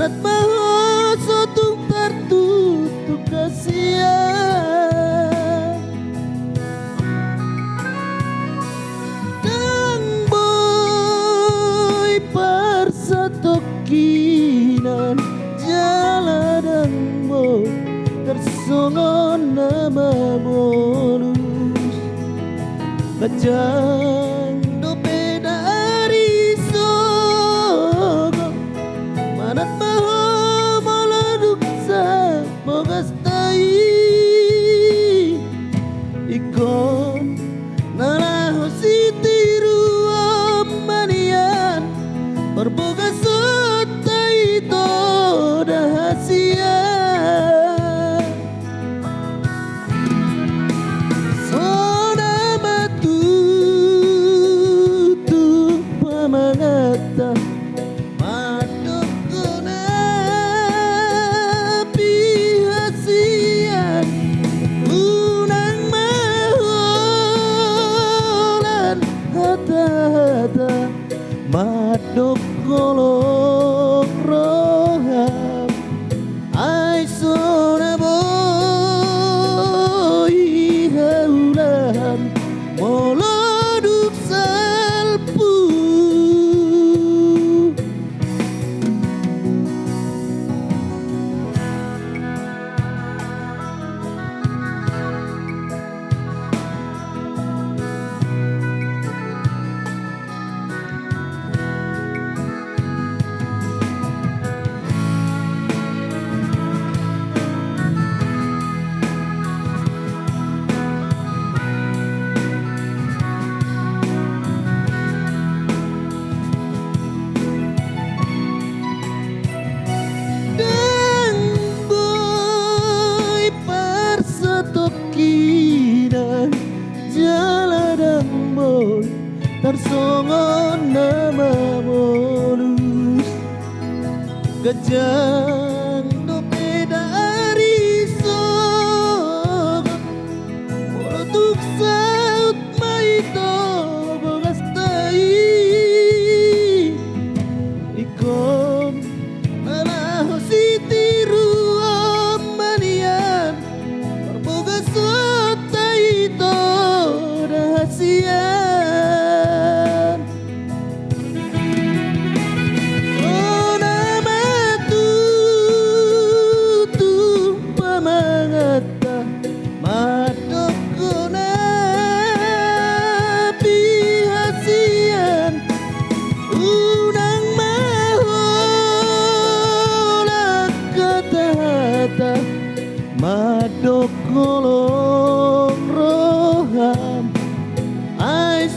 manat maho sotung tertutup kasihan dang boy persatokinan jaladang boy tersongon nama bonus kajang dope dari sogo manat maho maladuk sa mogastai ikon nalaho si tiru amanian berboga sota itu dahasia mangata madok kona pihasian unang maholan hata-hata madok kolok roham ai sona boy haulan moloduk salpu jaladang boy tersongon nama bonus kejang dope dari sogo molotuk saut maito bogas tai ikon nalaho si tiru amanian berboga sota itu rahasian oh nama tutu pamangata madok kona pihasian unang mahola kata-hata madok kolong roham I